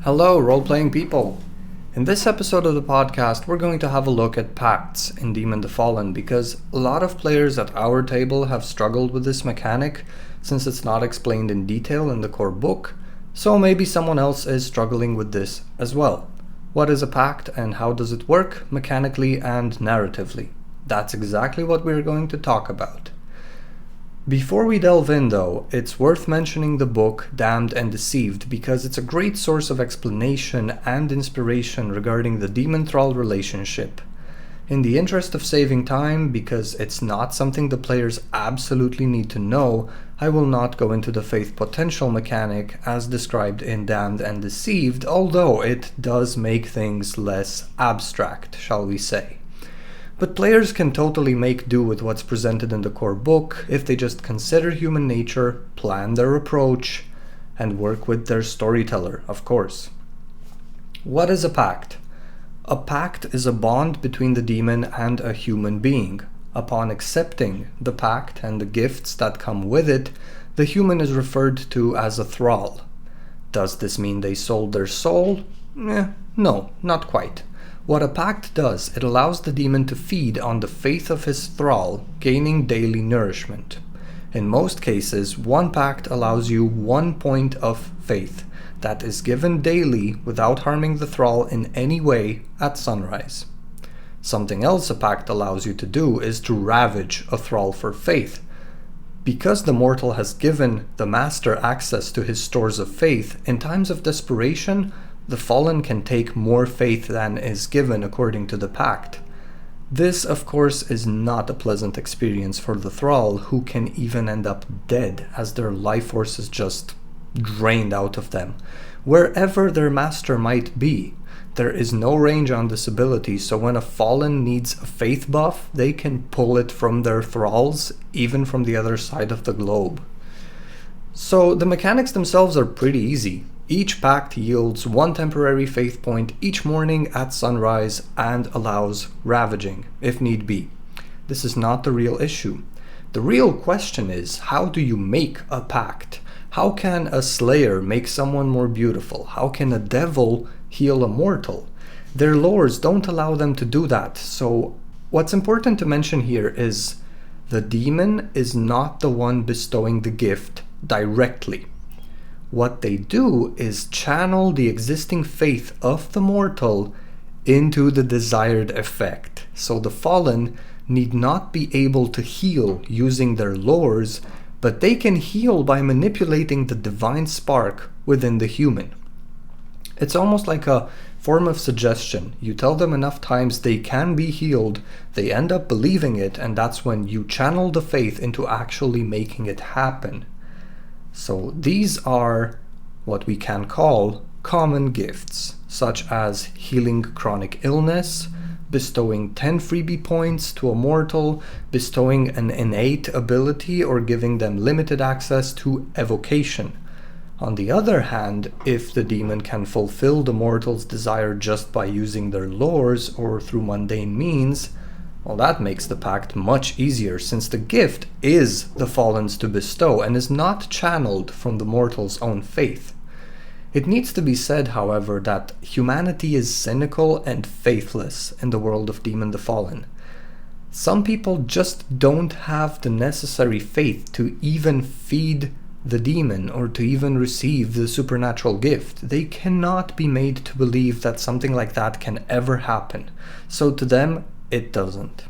Hello, role-playing people! In this episode of the podcast, we're going to have a look at pacts in Demon the Fallen because a lot of players at our table have struggled with this mechanic since it's not explained in detail in the core book, so maybe someone else is struggling with this as well. What is a pact and how does it work mechanically and narratively? That's exactly what we're going to talk about. Before we delve in though, it's worth mentioning the book Damned and Deceived because it's a great source of explanation and inspiration regarding the demon-thrall relationship. In the interest of saving time, because it's not something the players absolutely need to know, I will not go into the faith potential mechanic as described in Damned and Deceived, although it does make things less abstract, shall we say. But players can totally make do with what's presented in the core book if they just consider human nature, plan their approach, and work with their storyteller, of course. What is a pact? A pact is a bond between the demon and a human being. Upon accepting the pact and the gifts that come with it, the human is referred to as a thrall. Does this mean they sold their soul? No, not quite. What a pact does, it allows the demon to feed on the faith of his thrall, gaining daily nourishment. In most cases, one pact allows you 1 point of faith that is given daily without harming the thrall in any way at sunrise. Something else a pact allows you to do is to ravage a thrall for faith. Because the mortal has given the master access to his stores of faith, in times of desperation, the fallen can take more faith than is given according to the pact. This, of course, is not a pleasant experience for the thrall, who can even end up dead as their life force is just drained out of them. Wherever their master might be, there is no range on this ability, so when a fallen needs a faith buff, they can pull it from their thralls, even from the other side of the globe. So the mechanics themselves are pretty easy. Each pact yields 1 temporary faith point each morning at sunrise and allows ravaging, if need be. This is not the real issue. The real question is, how do you make a pact? How can a slayer make someone more beautiful? How can a devil heal a mortal? Their lores don't allow them to do that, so what's important to mention here is the demon is not the one bestowing the gift directly. What they do is channel the existing faith of the mortal into the desired effect. So the fallen need not be able to heal using their lores, but they can heal by manipulating the divine spark within the human. It's almost like a form of suggestion. You tell them enough times they can be healed, they end up believing it, and that's when you channel the faith into actually making it happen. So these are what we can call common gifts, such as healing chronic illness, bestowing 10 freebie points to a mortal, bestowing an innate ability, or giving them limited access to evocation. On the other hand, if the demon can fulfill the mortal's desire just by using their lores or through mundane means, well, that makes the pact much easier, since the gift is the fallen's to bestow and is not channeled from the mortal's own faith. It needs to be said, however, that humanity is cynical and faithless in the world of Demon the Fallen. Some people just don't have the necessary faith to even feed the demon or to even receive the supernatural gift. They cannot be made to believe that something like that can ever happen. So to them, it doesn't.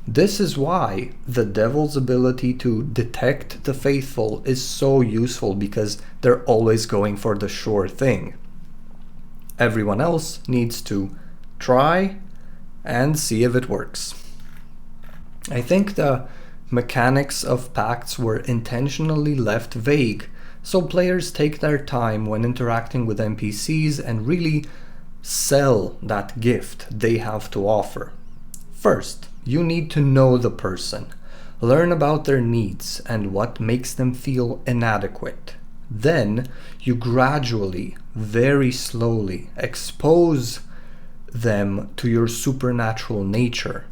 This is why the devil's ability to detect the faithful is so useful, because they're always going for the sure thing. Everyone else needs to try and see if it works. I think the mechanics of pacts were intentionally left vague, so players take their time when interacting with NPCs and really sell that gift they have to offer. First, you need to know the person, learn about their needs and what makes them feel inadequate. Then, you gradually, very slowly, expose them to your supernatural nature.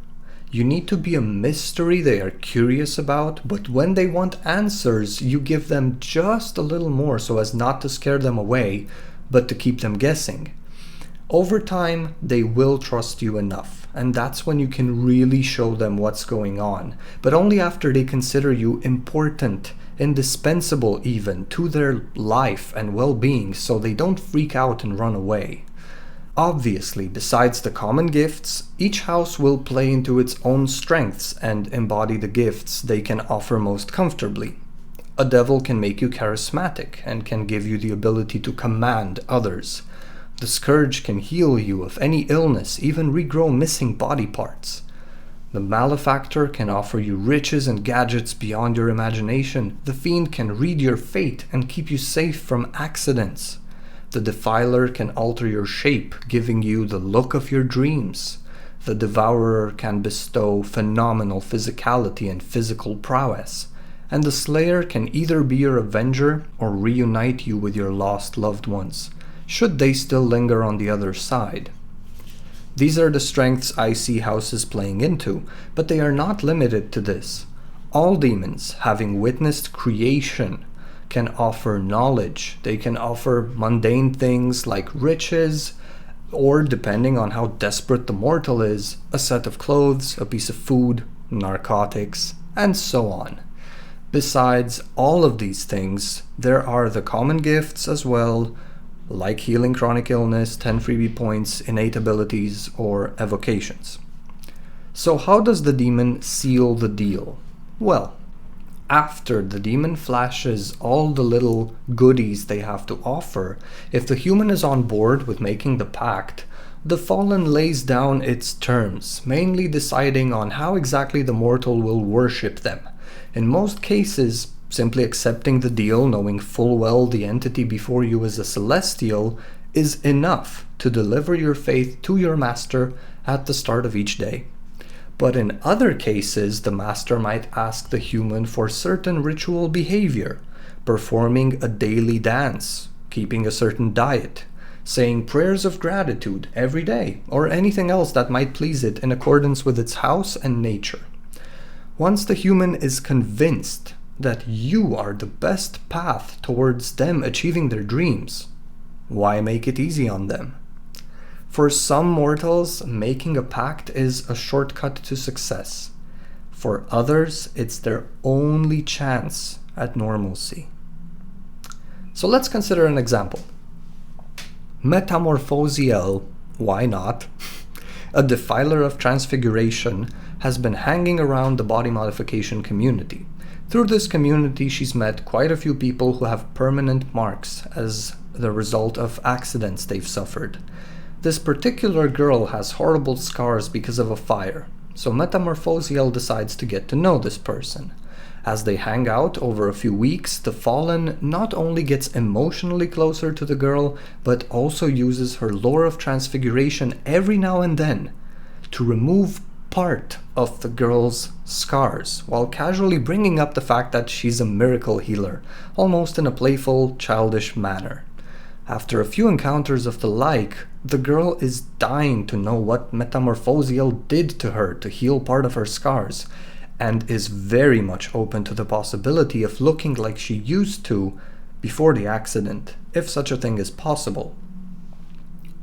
You need to be a mystery they are curious about, but when they want answers, you give them just a little more so as not to scare them away, but to keep them guessing. Over time, they will trust you enough, and that's when you can really show them what's going on, but only after they consider you important, indispensable even, to their life and well-being, so they don't freak out and run away. Obviously, besides the common gifts, each house will play into its own strengths and embody the gifts they can offer most comfortably. A devil can make you charismatic and can give you the ability to command others. The scourge can heal you of any illness, even regrow missing body parts. The malefactor can offer you riches and gadgets beyond your imagination. The fiend can read your fate and keep you safe from accidents. The defiler can alter your shape, giving you the look of your dreams. The devourer can bestow phenomenal physicality and physical prowess. And the slayer can either be your avenger or reunite you with your lost loved ones, should they still linger on the other side. These are the strengths I see houses playing into, but they are not limited to this. All demons, having witnessed creation, can offer knowledge. They can offer mundane things like riches, or depending on how desperate the mortal is, a set of clothes, a piece of food, narcotics, and so on. Besides all of these things, there are the common gifts as well, like healing chronic illness, 10 freebie points, innate abilities, or evocations. So how does the demon seal the deal? Well, after the demon flashes all the little goodies they have to offer, if the human is on board with making the pact, the fallen lays down its terms, mainly deciding on how exactly the mortal will worship them. In most cases, simply accepting the deal, knowing full well the entity before you is a celestial, is enough to deliver your faith to your master at the start of each day. But in other cases, the master might ask the human for certain ritual behavior, performing a daily dance, keeping a certain diet, saying prayers of gratitude every day, or anything else that might please it in accordance with its house and nature. Once the human is convinced that you are the best path towards them achieving their dreams, why make it easy on them? For some mortals, making a pact is a shortcut to success. For others, it's their only chance at normalcy. So let's consider an example. Metamorphosiel, why not? A defiler of Transfiguration has been hanging around the body modification community. Through this community, she's met quite a few people who have permanent marks as the result of accidents they've suffered. This particular girl has horrible scars because of a fire, so Metamorphosiel decides to get to know this person. As they hang out over a few weeks, the fallen not only gets emotionally closer to the girl, but also uses her lore of transfiguration every now and then to remove part of the girl's scars, while casually bringing up the fact that she's a miracle healer, almost in a playful, childish manner. After a few encounters of the like, the girl is dying to know what Metamorphosiel did to her to heal part of her scars, and is very much open to the possibility of looking like she used to before the accident, if such a thing is possible.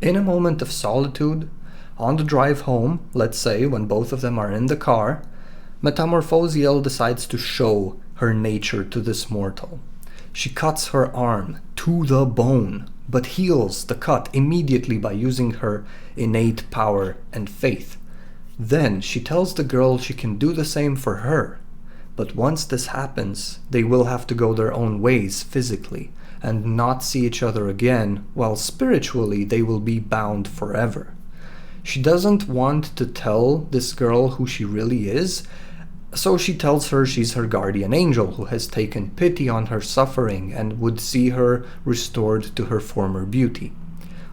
In a moment of solitude, on the drive home, let's say when both of them are in the car, Metamorphosiel decides to show her nature to this mortal. She cuts her arm to the bone, but heals the cut immediately by using her innate power and faith. Then she tells the girl she can do the same for her. But once this happens, they will have to go their own ways physically and not see each other again, while spiritually they will be bound forever. She doesn't want to tell this girl who she really is, so she tells her she's her guardian angel who has taken pity on her suffering and would see her restored to her former beauty.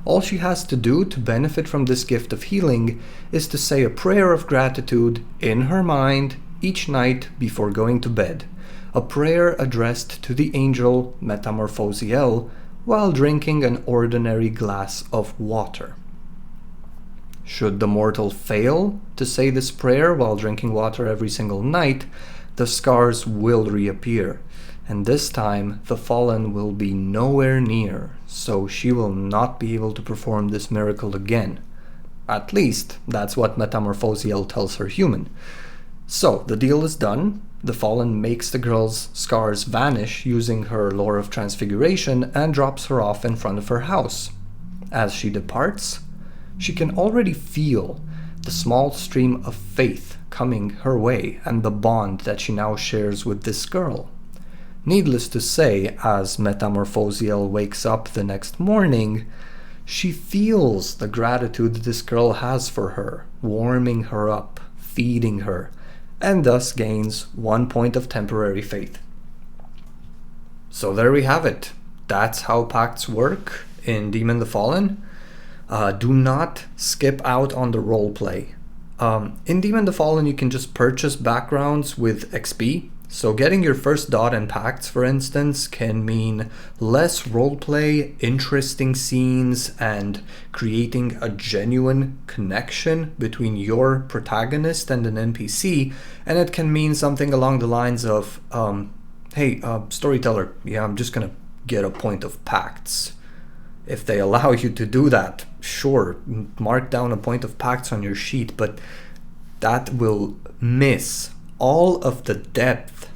All she has to do to benefit from this gift of healing is to say a prayer of gratitude in her mind each night before going to bed, a prayer addressed to the angel Metamorphosiel while drinking an ordinary glass of water. Should the mortal fail to say this prayer while drinking water every single night, the scars will reappear. and this time the fallen will be nowhere near, so she will not be able to perform this miracle again. At least, that's what Metamorphosiel tells her human. So, the deal is done. The fallen makes the girl's scars vanish using her lore of Transfiguration and drops her off in front of her house. As she departs, she can already feel the small stream of faith coming her way and the bond that she now shares with this girl. Needless to say, as Metamorphosiel wakes up the next morning, she feels the gratitude this girl has for her, warming her up, feeding her, and thus gains 1 point of temporary faith. So there we have it. That's how pacts work in Demon the Fallen. Do not skip out on the roleplay. In Demon the Fallen, you can just purchase backgrounds with XP. So getting your first dot in Pacts, for instance, can mean less roleplay, interesting scenes, and creating a genuine connection between your protagonist and an NPC. And it can mean something along the lines of, hey, storyteller, yeah, I'm just gonna get a point of Pacts. If they allow you to do that, sure, mark down a point of Pacts on your sheet, but that will miss all of the depth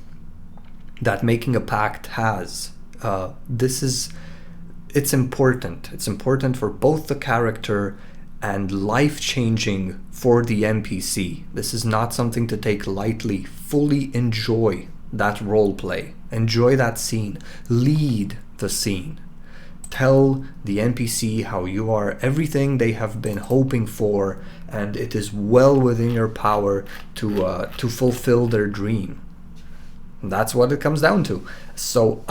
that making a pact has. It's important. It's important for both the character and life-changing for the NPC. This is not something to take lightly. Fully enjoy that roleplay. Enjoy that scene. Lead the scene. Tell the NPC how you are everything they have been hoping for, and it is well within your power to fulfill their dream. That's what it comes down to. So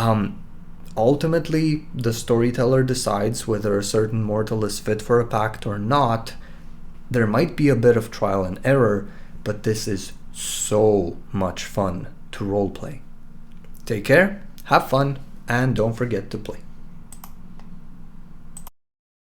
ultimately, the storyteller decides whether a certain mortal is fit for a pact or not. There might be a bit of trial and error, but this is so much fun to roleplay. Take care, have fun, and don't forget to play.